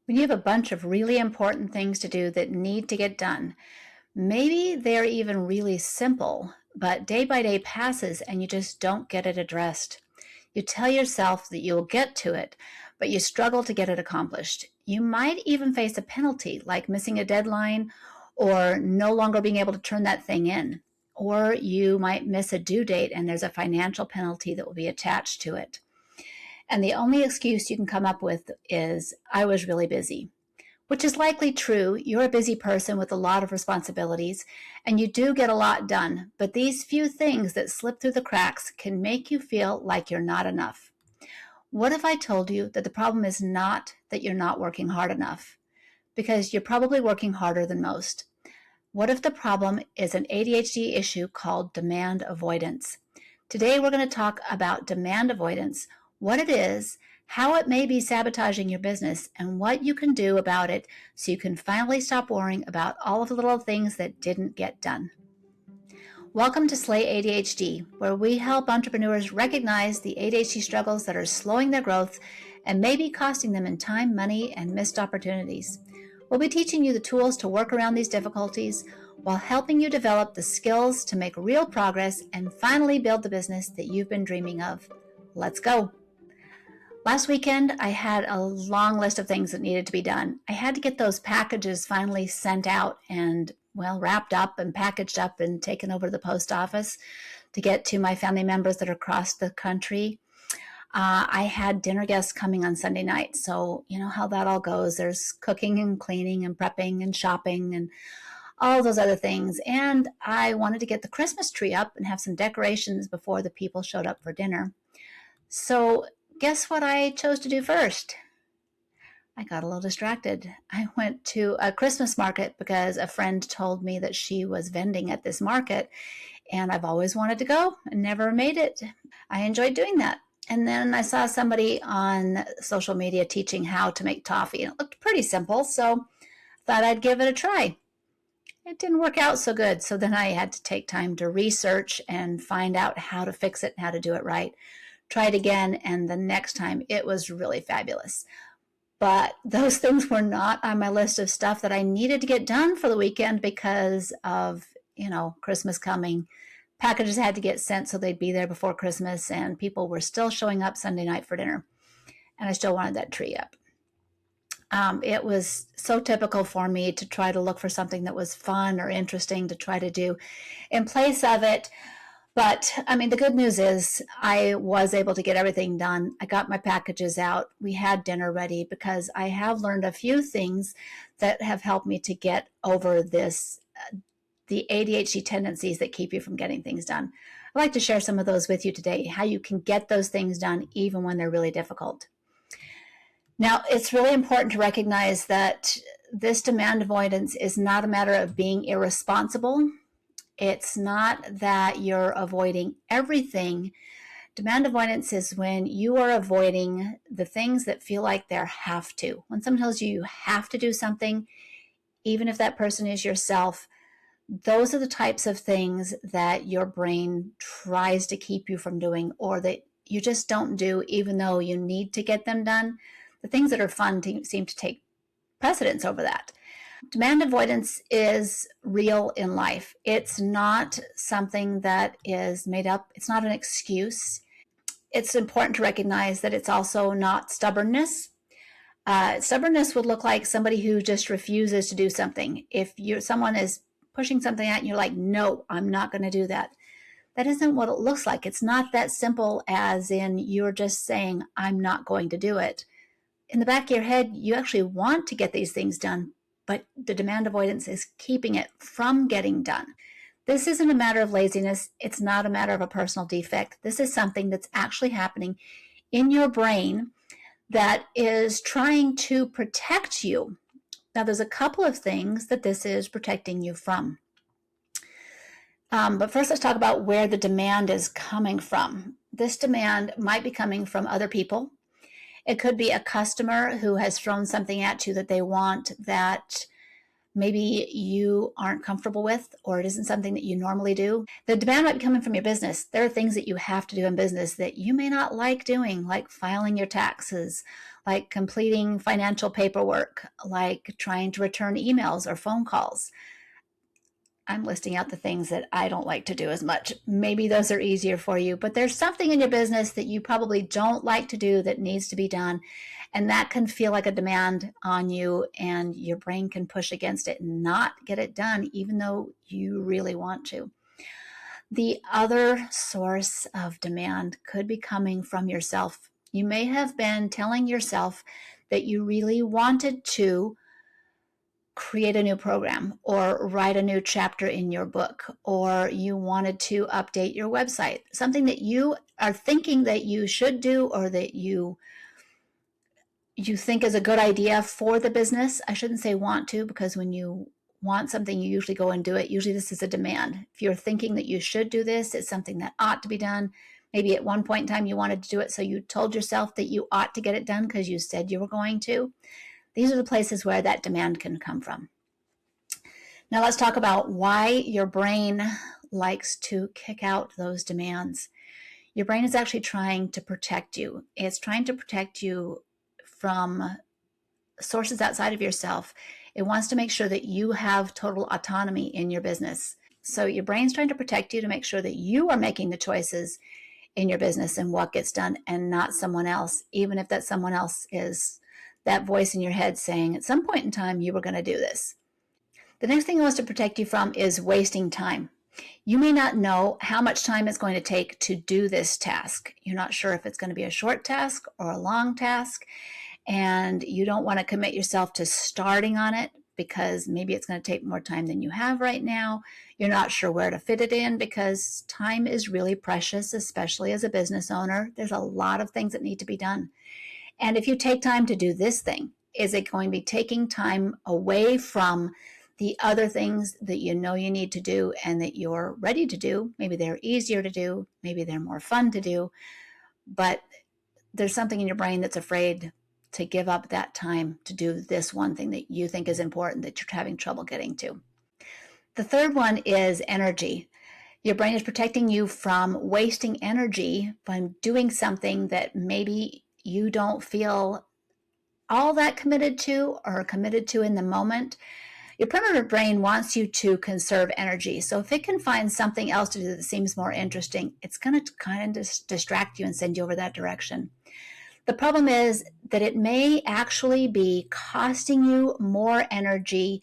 When you have a bunch of really important things to do that need to get done, maybe they're even really simple, but day by day passes and you just don't get it addressed. You tell yourself that you'll get to it, but you struggle to get it accomplished. You might even face a penalty like missing a deadline or no longer being able to turn that thing in. Or you might miss a due date and there's a financial penalty that will be attached to it. And the only excuse you can come up with is, I was really busy, which is likely true. You're a busy person with a lot of responsibilities, and you do get a lot done. But these few things that slip through the cracks can make you feel like you're not enough. What if I told you that the problem is not that you're not working hard enough? Because you're probably working harder than most. What if the problem is an ADHD issue called demand avoidance? Today we're going to talk about demand avoidance, what it is, how it may be sabotaging your business, and what you can do about it so you can finally stop worrying about all of the little things that didn't get done. Welcome to Slay ADHD, where we help entrepreneurs recognize the ADHD struggles that are slowing their growth and maybe costing them in time, money, and missed opportunities. We'll be teaching you the tools to work around these difficulties while helping you develop the skills to make real progress and finally build the business that you've been dreaming of. Let's go. Last weekend, I had a long list of things that needed to be done. I had to get those packages finally sent out and, wrapped up and packaged up and taken over to the post office to get to my family members that are across the country. I had dinner guests coming on Sunday night, so you know how that all goes. There's cooking and cleaning and prepping and shopping and all those other things. And I wanted to get the Christmas tree up and have some decorations before the people showed up for dinner. So guess what I chose to do first? I got a little distracted. I went to a Christmas market because a friend told me that she was vending at this market, and I've always wanted to go and never made it. I enjoyed doing that. And then I saw somebody on social media teaching how to make toffee, and it looked pretty simple, so I thought I'd give it a try. It didn't work out so good, so then I had to take time to research and find out how to fix it, how to do it right. Try it again, and the next time it was really fabulous. But those things were not on my list of stuff that I needed to get done for the weekend because of, Christmas coming. Packages had to get sent so they'd be there before Christmas, and people were still showing up Sunday night for dinner. And I still wanted that tree up. It was so typical for me to try to look for something that was fun or interesting to try to do in place of it. But the good news is I was able to get everything done. I got my packages out. We had dinner ready because I have learned a few things that have helped me to get over this, the ADHD tendencies that keep you from getting things done. I'd like to share some of those with you today, how you can get those things done even when they're really difficult. Now, it's really important to recognize that this demand avoidance is not a matter of being irresponsible. It's not that you're avoiding everything. Demand avoidance is when you are avoiding the things that feel like they're have to. When someone tells you you have to do something, even if that person is yourself, those are the types of things that your brain tries to keep you from doing, or that you just don't do even though you need to get them done. The things that are fun seem to take precedence over that. Demand avoidance is real in life. It's not something that is made up. It's not an excuse. It's important to recognize that it's also not stubbornness. Stubbornness would look like somebody who just refuses to do something. If someone is pushing something at you, you're like, no, I'm not going to do that. That isn't what it looks like. It's not that simple as in you're just saying, I'm not going to do it. In the back of your head, you actually want to get these things done, but the demand avoidance is keeping it from getting done. This isn't a matter of laziness. It's not a matter of a personal defect. This is something that's actually happening in your brain that is trying to protect you. Now, there's a couple of things that this is protecting you from. But first, let's talk about where the demand is coming from. This demand might be coming from other people. It could be a customer who has thrown something at you that they want that maybe you aren't comfortable with, or it isn't something that you normally do. The demand might be coming from your business. There are things that you have to do in business that you may not like doing, like filing your taxes, like completing financial paperwork, like trying to return emails or phone calls. I'm listing out the things that I don't like to do as much. Maybe those are easier for you, but there's something in your business that you probably don't like to do that needs to be done. And that can feel like a demand on you, and your brain can push against it and not get it done, even though you really want to. The other source of demand could be coming from yourself. You may have been telling yourself that you really wanted to create a new program or write a new chapter in your book, or you wanted to update your website, something that you are thinking that you should do, or that you think is a good idea for the business. I shouldn't say want to, because when you want something, you usually go and do it. Usually this is a demand. If you're thinking that you should do this, it's something that ought to be done. Maybe at one point in time you wanted to do it, so you told yourself that you ought to get it done because you said you were going to. These are the places where that demand can come from. Now let's talk about why your brain likes to kick out those demands. Your brain is actually trying to protect you. It's trying to protect you from sources outside of yourself. It wants to make sure that you have total autonomy in your business. So your brain's trying to protect you, to make sure that you are making the choices in your business and what gets done, and not someone else, even if that someone else is that voice in your head saying at some point in time you were going to do this. The next thing it wants to protect you from is wasting time. You may not know how much time it's going to take to do this task. You're not sure if it's going to be a short task or a long task, and you don't want to commit yourself to starting on it because maybe it's going to take more time than you have right now. You're not sure where to fit it in because time is really precious, especially as a business owner. There's a lot of things that need to be done. And if you take time to do this thing, is it going to be taking time away from the other things that you know you need to do and that you're ready to do? Maybe they're easier to do, maybe they're more fun to do, but there's something in your brain that's afraid to give up that time to do this one thing that you think is important that you're having trouble getting to. The third one is energy. Your brain is protecting you from wasting energy by doing something that maybe you don't feel all that committed to or committed to in the moment. Your primitive brain wants you to conserve energy. So if it can find something else to do that seems more interesting, it's going to kind of distract you and send you over that direction. The problem is that it may actually be costing you more energy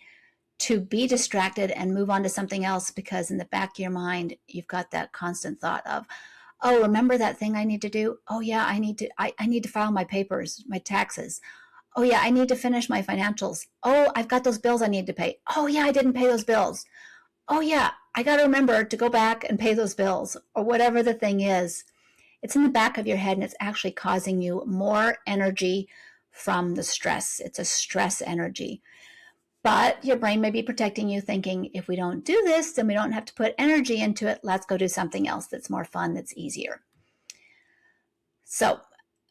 to be distracted and move on to something else, because in the back of your mind, you've got that constant thought of, oh, remember that thing I need to do? Oh yeah, I need to file my papers, my taxes. Oh yeah, I need to finish my financials. Oh, I've got those bills I need to pay. Oh yeah, I didn't pay those bills. Oh yeah, I got to remember to go back and pay those bills, or whatever the thing is. It's in the back of your head, and it's actually causing you more energy from the stress. It's a stress energy. But your brain may be protecting you, thinking, if we don't do this, then we don't have to put energy into it. Let's go do something else that's more fun, that's easier. So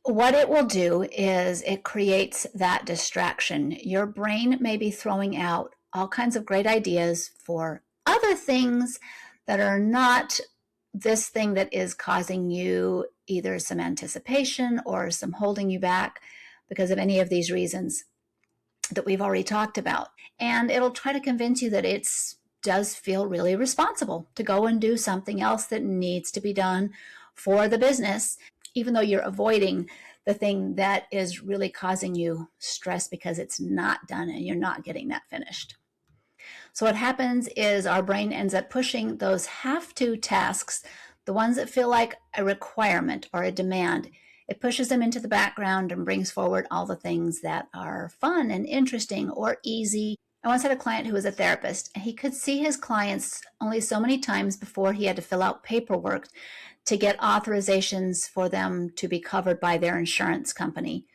what it will do is it creates that distraction. Your brain may be throwing out all kinds of great ideas for other things that are not this thing that is causing you either some anticipation or some holding you back because of any of these reasons that we've already talked about. And it'll try to convince you that it does feel really responsible to go and do something else that needs to be done for the business, even though you're avoiding the thing that is really causing you stress because it's not done and you're not getting that finished. So what happens is our brain ends up pushing those have-to tasks, the ones that feel like a requirement or a demand. It pushes them into the background and brings forward all the things that are fun and interesting or easy. I once had a client who was a therapist, and he could see his clients only so many times before he had to fill out paperwork to get authorizations for them to be covered by their insurance company.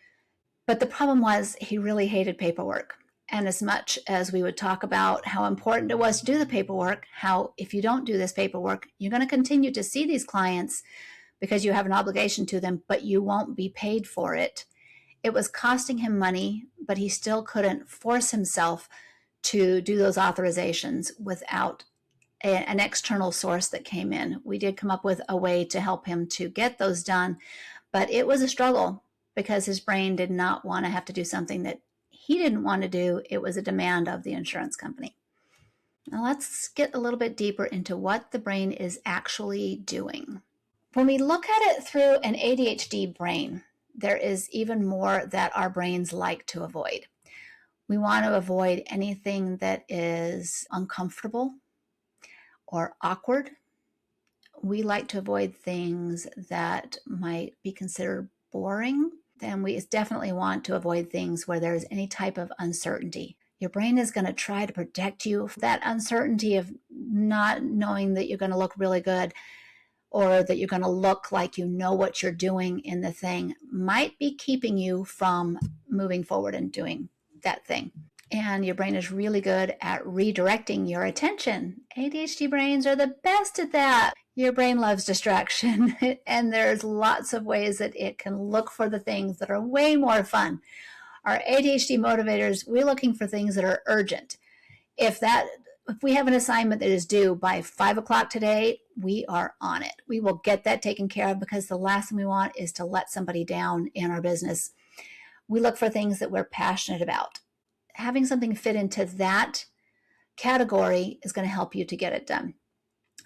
But the problem was he really hated paperwork. And as much as we would talk about how important it was to do the paperwork, how if you don't do this paperwork, you're going to continue to see these clients because you have an obligation to them, but you won't be paid for it. It was costing him money, but he still couldn't force himself to do those authorizations without an external source that came in. We did come up with a way to help him to get those done, but it was a struggle because his brain did not want to have to do something that he didn't want to do. It was a demand of the insurance company. Now let's get a little bit deeper into what the brain is actually doing. When we look at it through an ADHD brain, there is even more that our brains like to avoid. We want to avoid anything that is uncomfortable or awkward. We like to avoid things that might be considered boring. Then we definitely want to avoid things where there's any type of uncertainty. Your brain is going to try to protect you from that uncertainty of not knowing that you're going to look really good or that you're going to look like you know what you're doing in the thing might be keeping you from moving forward and doing that thing. And your brain is really good at redirecting your attention. ADHD brains are the best at that. Your brain loves distraction, and there's lots of ways that it can look for the things that are way more fun. Our ADHD motivators, we're looking for things that are urgent. If we have an assignment that is due by 5 o'clock today, we are on it. We will get that taken care of because the last thing we want is to let somebody down in our business. We look for things that we're passionate about. Having something fit into that category is going to help you to get it done.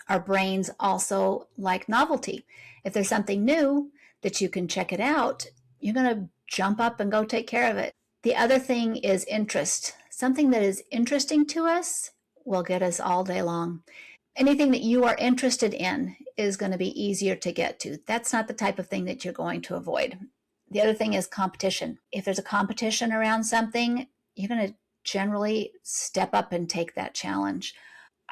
Our brains also like novelty. If there's something new that you can check it out, you're going to jump up and go take care of it. The other thing is interest. Something that is interesting to us will get us all day long. Anything that you are interested in is going to be easier to get to. That's not the type of thing that you're going to avoid. The other thing is competition. If there's a competition around something, you're going to generally step up and take that challenge.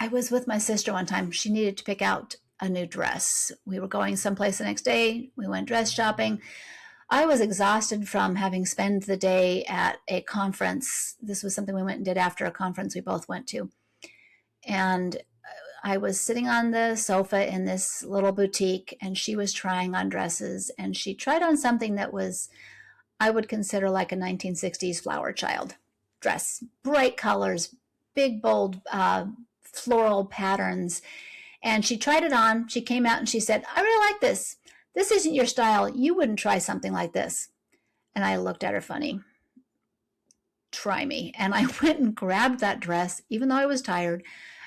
I was with my sister one time. She needed to pick out a new dress. We were going someplace the next day. We went dress shopping. I was exhausted from having spent the day at a conference. This was something we went and did after a conference we both went to. And I was sitting on the sofa in this little boutique, and she was trying on dresses. And she tried on something that was, I would consider like a 1960s flower child dress. Bright colors, big, bold, floral patterns. And she tried it on. She came out and she said, "I really like this. This isn't your style. You wouldn't try something like this." And I looked at her funny. Try me. And I went and grabbed that dress, even though I was tired.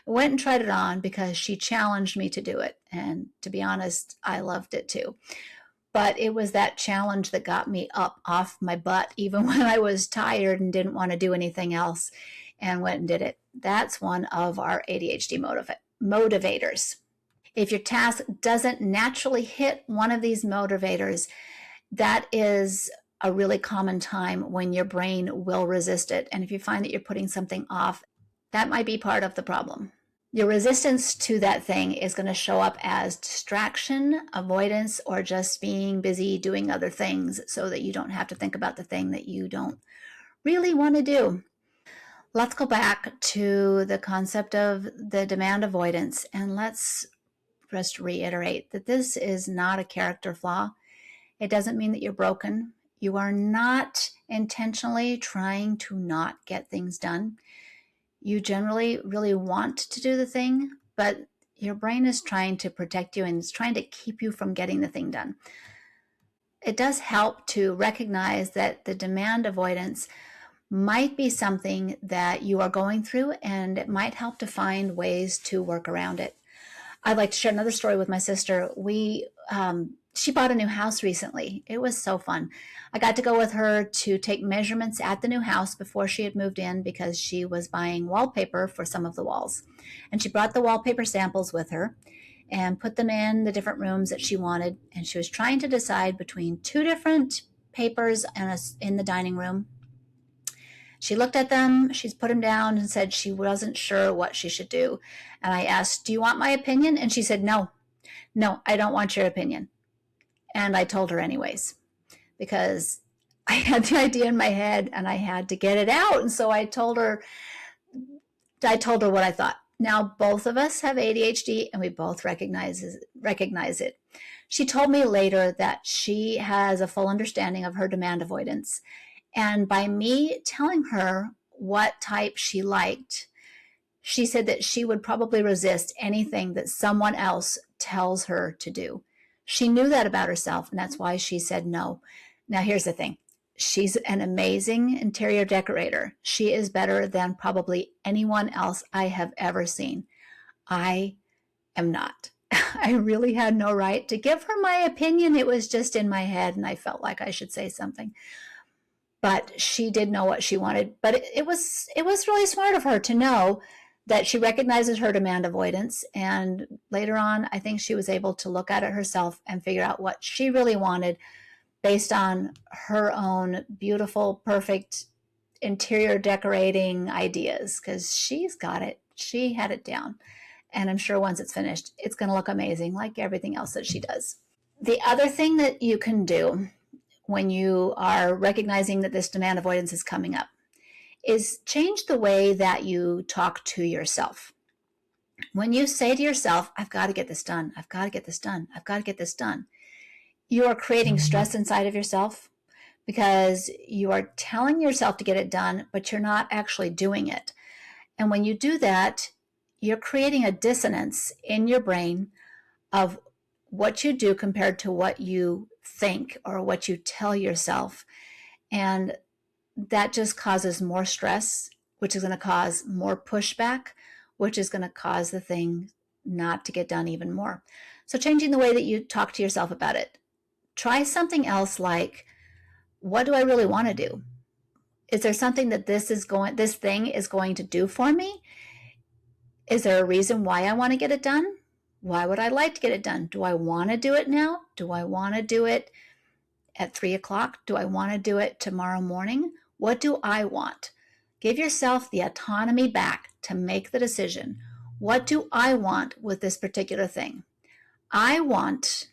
I went and tried it on because she challenged me to do it. And to be honest, I loved it too. But it was that challenge that got me up off my butt, even when I was tired and didn't want to do anything else, and went and did it. That's one of our ADHD motivators. If your task doesn't naturally hit one of these motivators, that is a really common time when your brain will resist it. And if you find that you're putting something off, that might be part of the problem. Your resistance to that thing is going to show up as distraction, avoidance, or just being busy doing other things so that you don't have to think about the thing that you don't really want to do. Let's go back to the concept of the demand avoidance, and let's just reiterate that this is not a character flaw. It doesn't mean that you're broken. You are not intentionally trying to not get things done. You generally really want to do the thing, but your brain is trying to protect you and it's trying to keep you from getting the thing done. It does help to recognize that the demand avoidance might be something that you are going through, and it might help to find ways to work around it. I'd like to share another story with my sister. She bought a new house recently. It was so fun. I got to go with her to take measurements at the new house before she had moved in because she was buying wallpaper for some of the walls. And she brought the wallpaper samples with her and put them in the different rooms that she wanted. And she was trying to decide between two different papers in the dining room. She looked at them, she's put them down and said she wasn't sure what she should do. And I asked, "Do you want my opinion?" And she said, No, I don't want your opinion. And I told her anyways, because I had the idea in my head and I had to get it out. And so I told her what I thought. Now, both of us have ADHD and we both recognize it. She told me later that she has a full understanding of her demand avoidance. And by me telling her what type she liked, she said that she would probably resist anything that someone else tells her to do. She knew that about herself, and that's why she said no. Now, here's the thing. She's an amazing interior decorator. She is better than probably anyone else I have ever seen. I am not. I really had no right to give her my opinion. It was just in my head, and I felt like I should say something. But she did know what she wanted. But it was really smart of her to know that she recognizes her demand avoidance. And later on, I think she was able to look at it herself and figure out what she really wanted based on her own beautiful, perfect interior decorating ideas, because she's got it. She had it down. And I'm sure once it's finished, it's going to look amazing like everything else that she does. The other thing that you can do when you are recognizing that this demand avoidance is coming up is change the way that you talk to yourself. When you say to yourself, I've got to get this done, I've got to get this done, I've got to get this done, you are creating stress inside of yourself because you are telling yourself to get it done, but you're not actually doing it. And when you do that, you're creating a dissonance in your brain of what you do compared to what you think or what you tell yourself. And that just causes more stress, which is going to cause more pushback, which is going to cause the thing not to get done even more. So changing the way that you talk to yourself about it. Try something else like, what do I really want to do? Is there something that this thing is going to do for me? Is there a reason why I want to get it done? Why would I like to get it done? Do I want to do it now? Do I want to do it at 3 o'clock? Do I want to do it tomorrow morning? What do I want? Give yourself the autonomy back to make the decision. What do I want with this particular thing? I want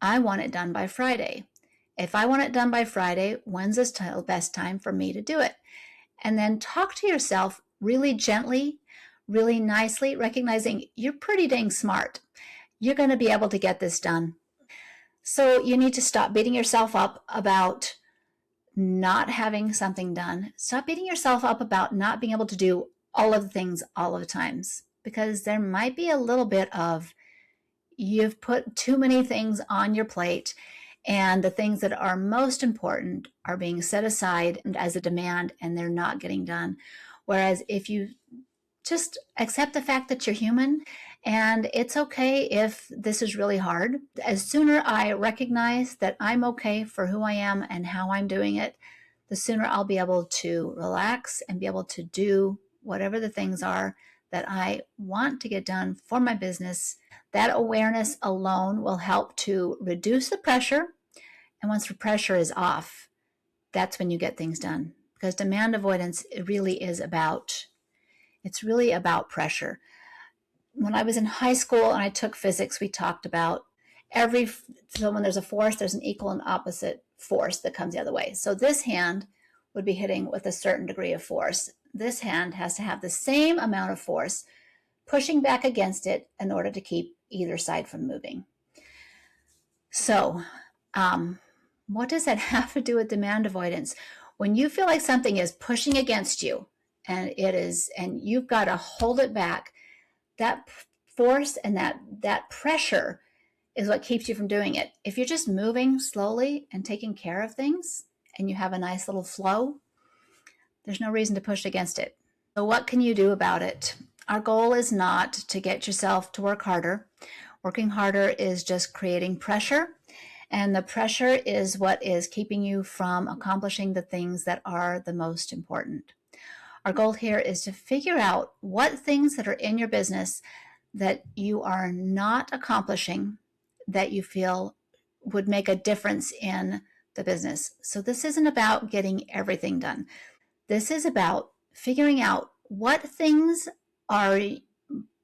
it done by Friday. If I want it done by Friday, when's the best time for me to do it? And then talk to yourself really gently, really nicely, recognizing you're pretty dang smart. You're going to be able to get this done. So you need to stop beating yourself up about not having something done. Stop beating yourself up about not being able to do all of the things all of the times, because there might be a little bit of you've put too many things on your plate, and the things that are most important are being set aside as a demand and they're not getting done. Whereas if you just accept the fact that you're human and it's okay if this is really hard. As sooner I recognize that I'm okay for who I am and how I'm doing it, the sooner I'll be able to relax and be able to do whatever the things are that I want to get done for my business. That awareness alone will help to reduce the pressure. And once the pressure is off, that's when you get things done. Because demand avoidance, it really is about pressure. When I was in high school and I took physics, we talked about so when there's a force, there's an equal and opposite force that comes the other way. So this hand would be hitting with a certain degree of force. This hand has to have the same amount of force pushing back against it in order to keep either side from moving. So, what does that have to do with demand avoidance? When you feel like something is pushing against you, and you've got to hold it back, that force and that pressure is what keeps you from doing it. If you're just moving slowly and taking care of things and you have a nice little flow, there's no reason to push against it. So what can you do about it? Our goal is not to get yourself to work harder. Working harder is just creating pressure, and the pressure is what is keeping you from accomplishing the things that are the most important. Our goal here is to figure out what things that are in your business that you are not accomplishing that you feel would make a difference in the business. So this isn't about getting everything done. This is about figuring out what things are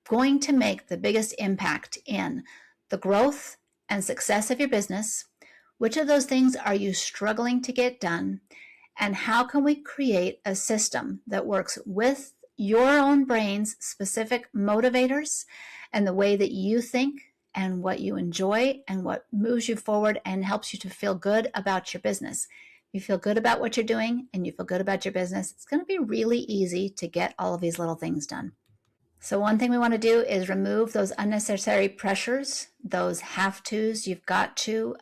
going to make the biggest impact in the growth and success of your business. Which of those things are you struggling to get done? And how can we create a system that works with your own brain's specific motivators and the way that you think and what you enjoy and what moves you forward and helps you to feel good about your business? you feel good about what you're doing, and you feel good about your business, it's going to be really easy to get all of these little things done. So one thing we want to do is remove those unnecessary pressures, those have-tos, you've got to.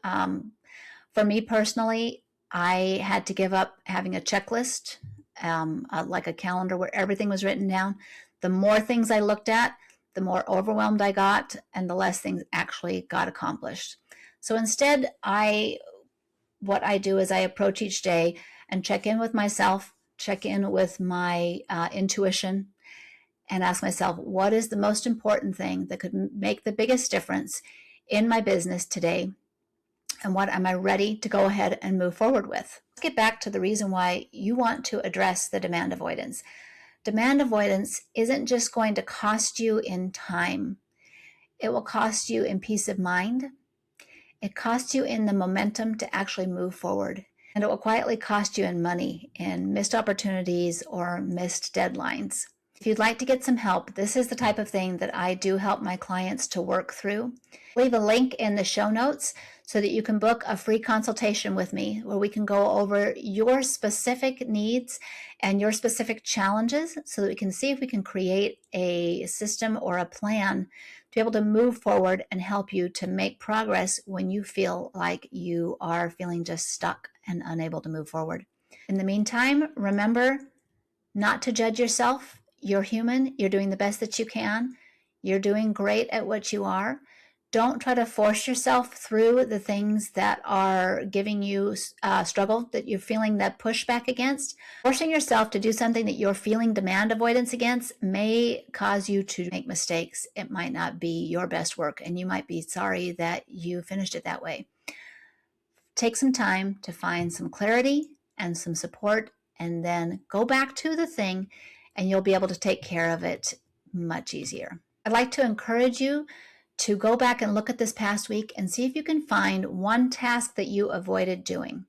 For me personally, I had to give up having a checklist, like a calendar where everything was written down. The more things I looked at, the more overwhelmed I got, and the less things actually got accomplished. So instead, what I do is I approach each day and check in with myself, check in with my intuition, and ask myself, what is the most important thing that could make the biggest difference in my business today? And what am I ready to go ahead and move forward with? Let's get back to the reason why you want to address the demand avoidance. Demand avoidance isn't just going to cost you in time. It will cost you in peace of mind. It costs you in the momentum to actually move forward. And it will quietly cost you in money, in missed opportunities or missed deadlines. If you'd like to get some help, this is the type of thing that I do help my clients to work through. Leave a link in the show notes so that you can book a free consultation with me where we can go over your specific needs and your specific challenges so that we can see if we can create a system or a plan to be able to move forward and help you to make progress when you feel like you are feeling just stuck and unable to move forward. In the meantime, remember not to judge yourself. You're human. You're doing the best that you can. You're doing great at what you are. Don't try to force yourself through the things that are giving you struggle, that you're feeling that pushback against. Forcing yourself to do something that you're feeling demand avoidance against may cause you to make mistakes. It might not be your best work, and you might be sorry that you finished it that way. Take some time to find some clarity and some support, and then go back to the thing, and you'll be able to take care of it much easier. I'd like to encourage you to go back and look at this past week and see if you can find one task that you avoided doing.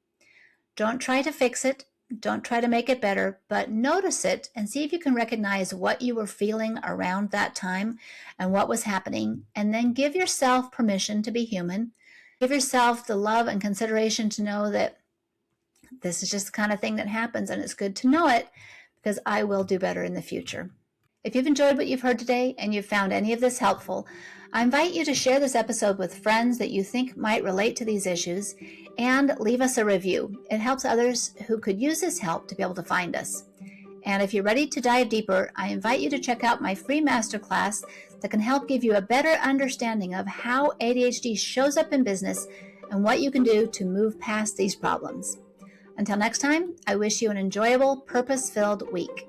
Don't try to fix it. Don't try to make it better, but notice it and see if you can recognize what you were feeling around that time and what was happening, and then give yourself permission to be human. Give yourself the love and consideration to know that this is just the kind of thing that happens, and it's good to know it because I will do better in the future. If you've enjoyed what you've heard today and you've found any of this helpful, I invite you to share this episode with friends that you think might relate to these issues, and leave us a review. It helps others who could use this help to be able to find us. And if you're ready to dive deeper, I invite you to check out my free masterclass that can help give you a better understanding of how ADHD shows up in business and what you can do to move past these problems. Until next time, I wish you an enjoyable, purpose-filled week.